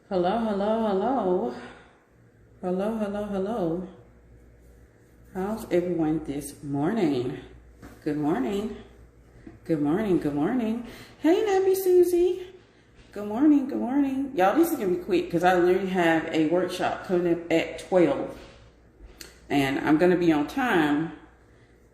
Hello, hello, hello. Hello, hello, hello. How's everyone this morning? Good morning. Good morning, good morning. Hey, Nappy Susie. Good morning, good morning. Y'all, this is going to be quick because I literally have a workshop coming up at 12. And I'm going to be on time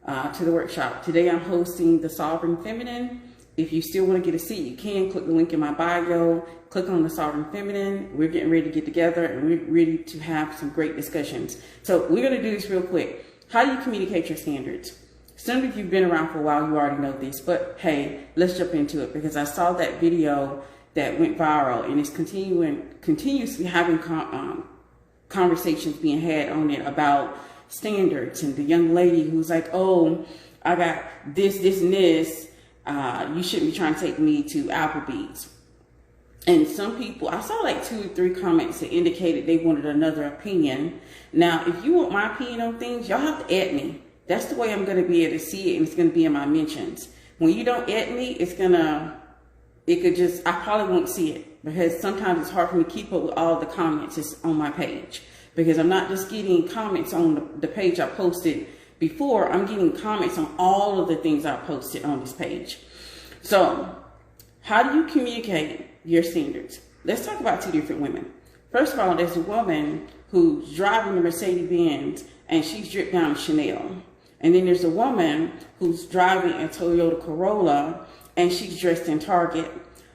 to the workshop. Today I'm hosting the Sovereign Feminine. If you still want to get a seat, you can click the link in my bio, click on the Sovereign Feminine. We're getting ready to get together and we're ready to have some great discussions. So we're going to do this real quick. How do you communicate your standards? Some of you have been around for a while, you already know this, but hey, let's jump into it because I saw that video that went viral and it's continuously having conversations being had on it about standards, and the young lady who's like, oh, I got this, this, and this. You shouldn't be trying to take me to Applebee's. And some people, I saw like 2 or 3 comments that indicated they wanted another opinion. Now, if you want my opinion on things, y'all have to add me. That's the way I'm going to be able to see it, and it's going to be in my mentions. When you don't add me, I probably won't see it because sometimes it's hard for me to keep up with all the comments that's on my page, because I'm not just getting comments on the page I posted before, I'm getting comments on all of the things I posted on this page. So how do you communicate your standards? Let's talk about 2 different women. First of all, there's a woman who's driving a Mercedes-Benz and she's dripped down Chanel. And then there's a woman who's driving a Toyota Corolla and she's dressed in Target.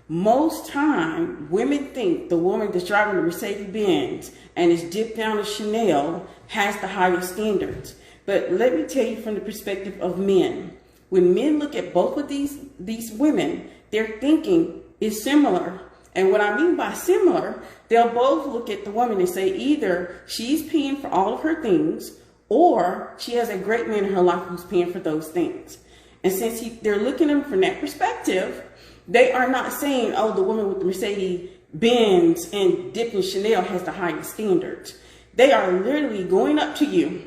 Most time, women think the woman that's driving the Mercedes-Benz and is dipped down in Chanel has the highest standards. But let me tell you from the perspective of men. When men look at both of these women, their thinking is similar. And what I mean by similar, they'll both look at the woman and say either she's paying for all of her things or she has a great man in her life who's paying for those things. And since they're looking at them from that perspective, they are not saying, oh, the woman with the Mercedes-Benz and dipped in Chanel has the highest standards. They are literally going up to you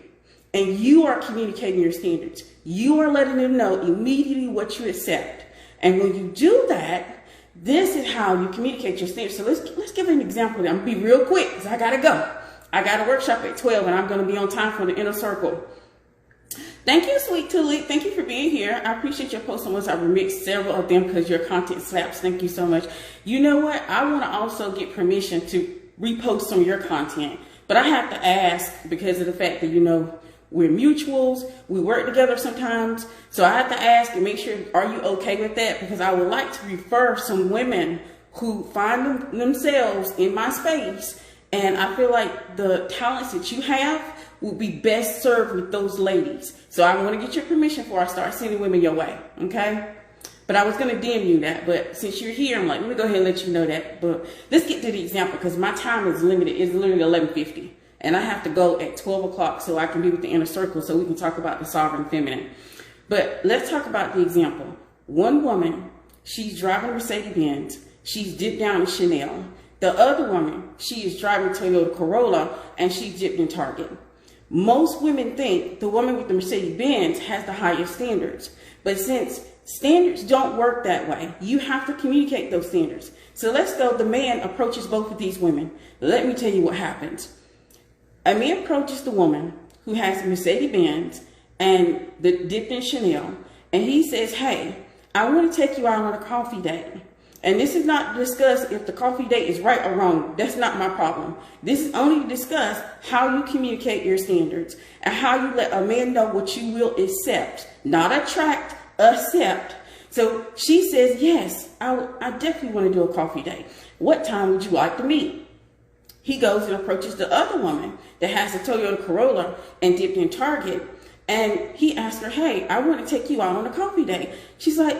and you are communicating your standards. You are letting them know immediately what you accept. And when you do that, this is how you communicate your standards. So let's give an example. I'm going to be real quick because I got to go. I got a workshop at 12 and I'm going to be on time for the inner circle. Thank you, Sweet Tulip. Thank you for being here. I appreciate your posts on I've remixed several of them because your content slaps. Thank you so much. You know what? I want to also get permission to repost some of your content, but I have to ask because of the fact that, you know, we're mutuals. We work together sometimes. So I have to ask and make sure, are you okay with that? Because I would like to refer some women who find themselves in my space. And I feel like the talents that you have will be best served with those ladies. So I want to get your permission before I start sending women your way. Okay. But I was going to DM you that. But since you're here, I'm like, let me go ahead and let you know that. But let's get to the example because my time is limited. It's literally 11:50. And I have to go at 12 o'clock so I can be with the inner circle so we can talk about the Sovereign Feminine. But let's talk about the example. One woman, she's driving a Mercedes-Benz. She's dipped down in Chanel. The other woman, she is driving a Toyota Corolla and she's dipped in Target. Most women think the woman with the Mercedes-Benz has the highest standards. But since standards don't work that way, you have to communicate those standards. So let's go, the man approaches both of these women. Let me tell you what happens. A man approaches the woman who has a Mercedes-Benz and the dipped in Chanel, and he says, hey, I want to take you out on a coffee date. And this is not to discuss if the coffee date is right or wrong. That's not my problem. This is only to discuss how you communicate your standards and how you let a man know what you will accept, not attract, accept. So she says, yes, I definitely want to do a coffee date. What time would you like to meet? He goes and approaches the other woman that has a Toyota Corolla and dipped in Target. And he asks her, hey, I want to take you out on a coffee date. She's like,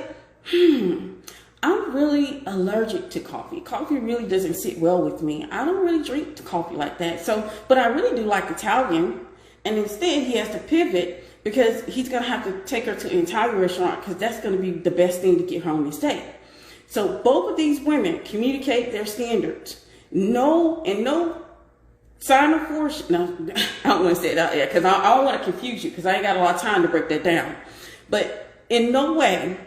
I'm really allergic to coffee. Coffee really doesn't sit well with me. I don't really drink coffee like that. But I really do like Italian. And instead he has to pivot because he's going to have to take her to an Italian restaurant because that's going to be the best thing to get her on this date. So both of these women communicate their standards. No sign of force. No, I don't want to say it out there because I don't want to confuse you because I ain't got a lot of time to break that down. But in no way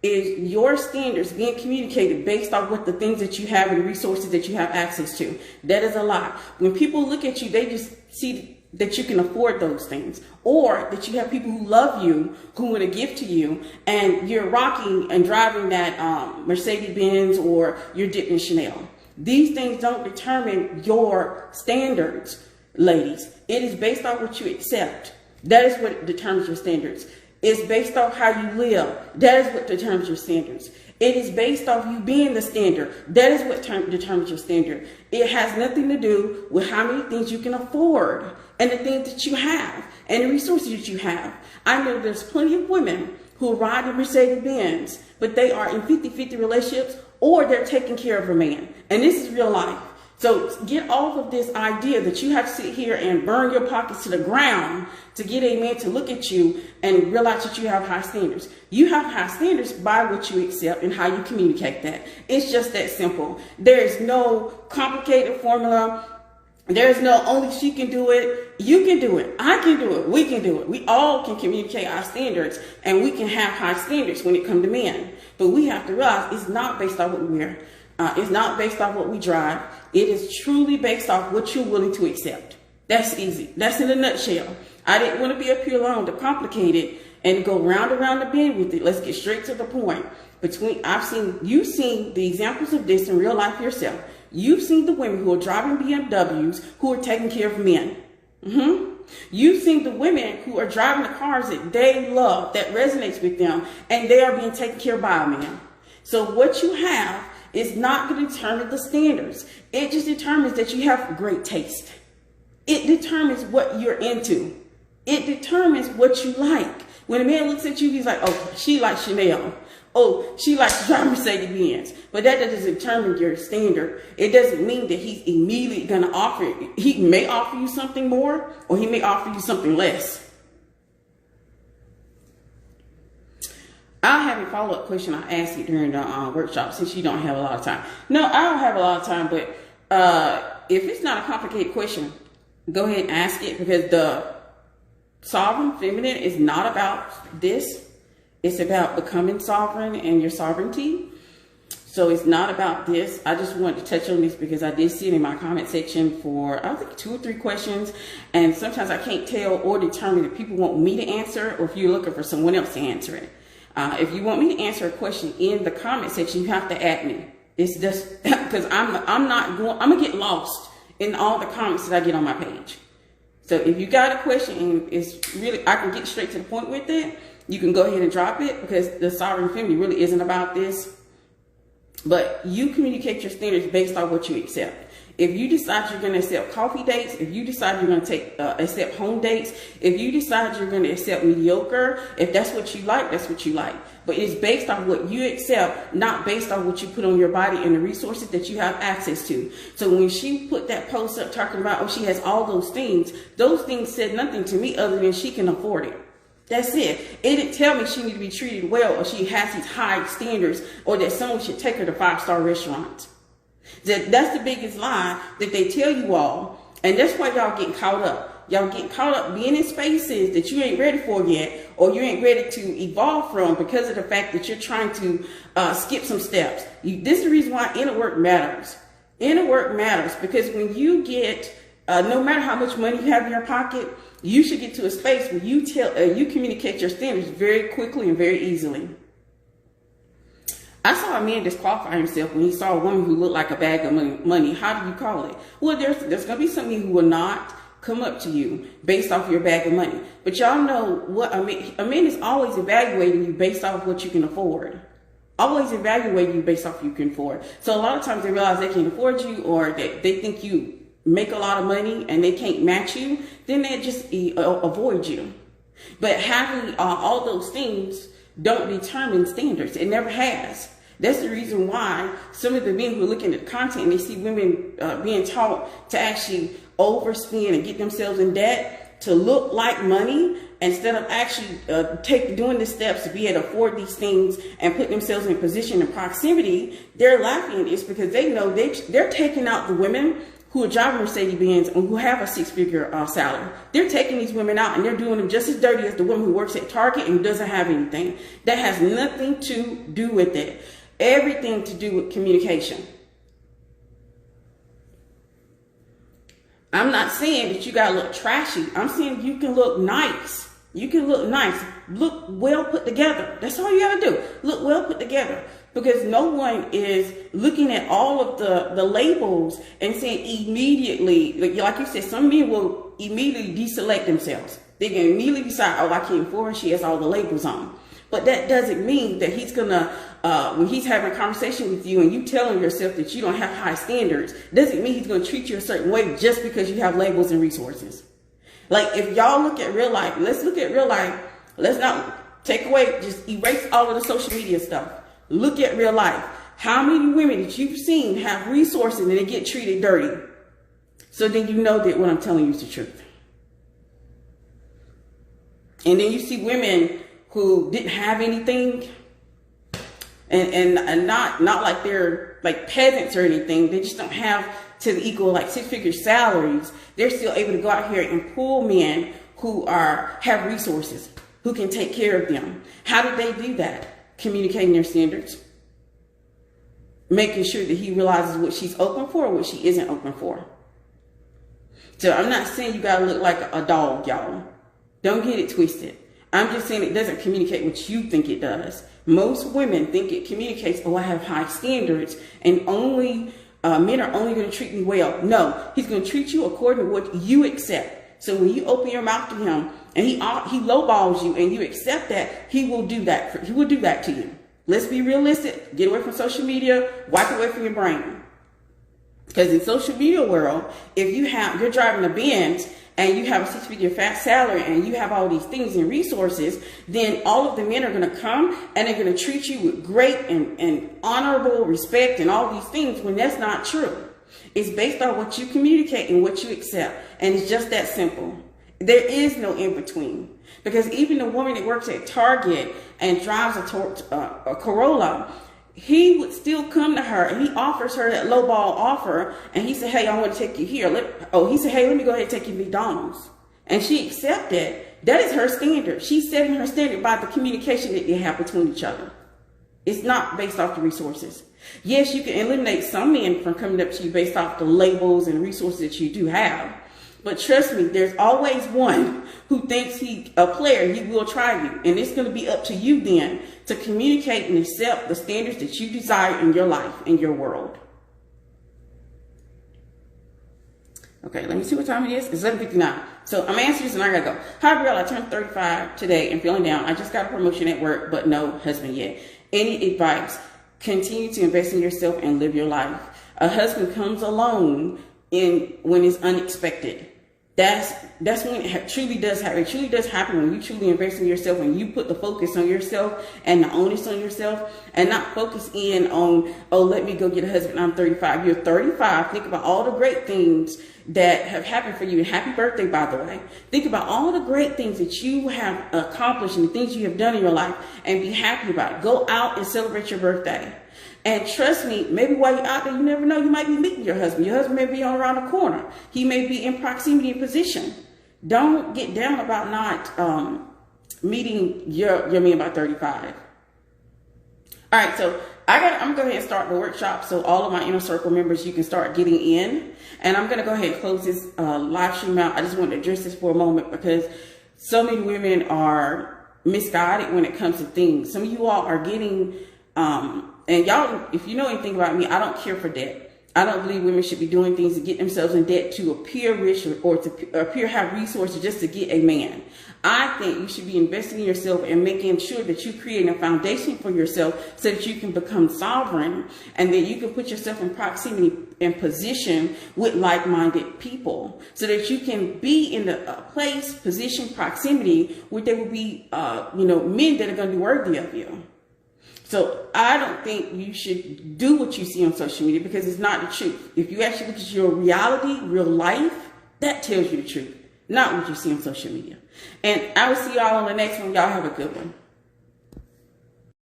is your standards being communicated based off what the things that you have and the resources that you have access to. That is a lot. When people look at you, they just see that you can afford those things, or that you have people who love you, who want to give to you, and you're rocking and driving that Mercedes-Benz, or you're dipping Chanel. These things don't determine your standards, ladies. It is based on what you accept. That is what determines your standards. It's based off how you live. That is what determines your standards. It is based off you being the standard. That is what determines your standard. It has nothing to do with how many things you can afford and the things that you have and the resources that you have. I know there's plenty of women who ride the Mercedes-Benz, but they are in 50-50 relationships, or they're taking care of a man. And this is real life. So get off of this idea that you have to sit here and burn your pockets to the ground to get a man to look at you and realize that you have high standards. You have high standards by what you accept and how you communicate that. It's just that simple. There is no complicated formula. There's no only she can do it. You can do it. I can do it. We can do it. We all can communicate our standards, and we can have high standards when it comes to men. But we have to realize it's not based on what we wear. It's not based off what we drive. It is truly based off what you're willing to accept. That's easy. That's in a nutshell. I didn't want to be up here long to complicate it and go round and round the bend with it. Let's get straight to the point. You've seen the examples of this in real life yourself. You've seen the women who are driving BMWs who are taking care of men. You've seen the women who are driving the cars that they love, that resonates with them, and they are being taken care of by a man. So what you have is not going to determine the standards. It just determines that you have great taste. It determines what you're into. It determines what you like. When a man looks at you, he's like, oh, she likes Chanel. Oh, she likes driving Mercedes-Benz. But that doesn't determine your standard. It doesn't mean that he's immediately going to offer it. He may offer you something more, or he may offer you something less. I'll have a follow-up question I asked you during the workshop, since you don't have a lot of time. No, I don't have a lot of time, but if it's not a complicated question, go ahead and ask it, because the sovereign feminine is not about this. It's about becoming sovereign and your sovereignty. So it's not about this. I just wanted to touch on this because I did see it in my comment section for, I think, 2 or 3 questions. And sometimes I can't tell or determine if people want me to answer or if you're looking for someone else to answer it. If you want me to answer a question in the comment section, you have to add me. It's just because I'm gonna get lost in all the comments that I get on my page. So if you got a question and it's really, I can get straight to the point with it, you can go ahead and drop it, because the sovereign feminine really isn't about this. But you communicate your standards based on what you accept. If you decide you're going to accept coffee dates, if you decide you're going to accept home dates, if you decide you're going to accept mediocre, if that's what you like, that's what you like. But it's based on what you accept, not based on what you put on your body and the resources that you have access to. So when she put that post up talking about, oh, she has all those things said nothing to me other than she can afford it. That's it. It didn't tell me she needed to be treated well, or she has these high standards, or that someone should take her to 5-star restaurants. That's the biggest lie that they tell you all. And that's why y'all getting caught up. Y'all getting caught up being in spaces that you ain't ready for yet, or you ain't ready to evolve from, because of the fact that you're trying to skip some steps. This is the reason why inner work matters. Inner work matters because when you get, no matter how much money you have in your pocket, you should get to a space where you communicate your standards very quickly and very easily. I saw a man disqualify himself when he saw a woman who looked like a bag of money. How do you call it? Well, there's going to be some men who will not come up to you based off your bag of money. But y'all know what a man is always evaluating you based off what you can afford. Always evaluating you based off what you can afford. So a lot of times they realize they can't afford you, or that they think you make a lot of money and they can't match you, then they just avoid you. But having all those things don't determine standards. It never has. That's the reason why some of the men who are looking at content and they see women being taught to actually overspend and get themselves in debt to look like money, instead of actually doing the steps to be able to afford these things and put themselves in position and proximity. They're laughing. It's because they know they're taking out the women who are driving Mercedes-Benz and who have a six-figure salary. They're taking these women out and they're doing them just as dirty as the woman who works at Target and doesn't have anything. That has nothing to do with it. Everything to do with communication. I'm not saying that you gotta look trashy. I'm saying you can look nice. You can look nice. Look well put together. That's all you gotta do. Look well put together. Because no one is looking at all of the labels and saying immediately, like you said, some men will immediately deselect themselves. They can immediately decide, oh, I can't afford her. She has all the labels on. But that doesn't mean that he's gonna, when he's having a conversation with you and you telling yourself that you don't have high standards, doesn't mean he's gonna treat you a certain way just because you have labels and resources. Like if y'all look at real life, let's look at real life. Let's not take away, just erase all of the social media stuff. Look at real life. How many women that you've seen have resources and they get treated dirty? So then you know that what I'm telling you is the truth. And then you see women who didn't have anything and not like they're like peasants or anything. They just don't have to the equal like six-figure salaries. They're still able to go out here and pull men who have resources, who can take care of them. How did they do that? Communicating their standards, making sure that he realizes what she's open for or what she isn't open for. So I'm not saying you gotta look like a dog, y'all. Don't get it twisted. I'm just saying it doesn't communicate what you think it does. Most women think it communicates, oh, I have high standards and only men are only going to treat me well. No, he's going to treat you according to what you accept. So when you open your mouth to him and he lowballs you and you accept that, he will do that. He will do that to you. Let's be realistic. Get away from social media. Wipe away from your brain. Because in social media world, if you're driving a Benz and you have a six-figure fat salary and you have all these things and resources, then all of the men are going to come and they're going to treat you with great and honorable respect and all these things when that's not true. It's based on what you communicate and what you accept. And it's just that simple. There is no in between. Because even the woman that works at Target and drives a Corolla, he would still come to her and he offers her that lowball offer. And he said, hey, I want to take you here. He said, hey, let me go ahead and take you to McDonald's. And she accepted. That is her standard. She's setting her standard by the communication that they have between each other. It's not based off the resources. Yes, you can eliminate some men from coming up to you based off the labels and resources that you do have. But trust me, there's always one who thinks he's a player. He will try you. And it's going to be up to you then to communicate and accept the standards that you desire in your life, in your world. Okay, let me see what time it is. It's 11:59. So I'm answering this and I got to go. Hi, girl. I turned 35 today and feeling down. I just got a promotion at work, but no husband yet. Any advice? Continue to invest in yourself and live your life. A husband comes along when it's unexpected. That's when it truly does happen. It truly does happen when you truly invest in yourself, when you put the focus on yourself and the onus on yourself and not focus in on, oh, let me go get a husband. I'm 35. You're 35. Think about all the great things that have happened for you. And happy birthday, by the way. Think about all the great things that you have accomplished and the things you have done in your life and be happy about it. Go out and celebrate your birthday. And trust me, maybe while you're out there, you never know, you might be meeting your husband. Your husband may be on around the corner. He may be in proximity and position. Don't get down about not meeting your man by 35. All right, so I'm going to go ahead and start the workshop so all of my inner circle members, you can start getting in. And I'm going to go ahead and close this live stream out. I just want to address this for a moment because so many women are misguided when it comes to things. Some of you all are getting... and y'all, if you know anything about me, I don't care for debt. I don't believe women should be doing things to get themselves in debt to appear rich or to appear have resources just to get a man. I think you should be investing in yourself and making sure that you create a foundation for yourself so that you can become sovereign and that you can put yourself in proximity and position with like-minded people so that you can be in a place, position, proximity where there will be, men that are going to be worthy of you. So I don't think you should do what you see on social media because it's not the truth. If you actually look at your reality, real life, that tells you the truth, not what you see on social media. And I will see y'all on the next one. Y'all have a good one.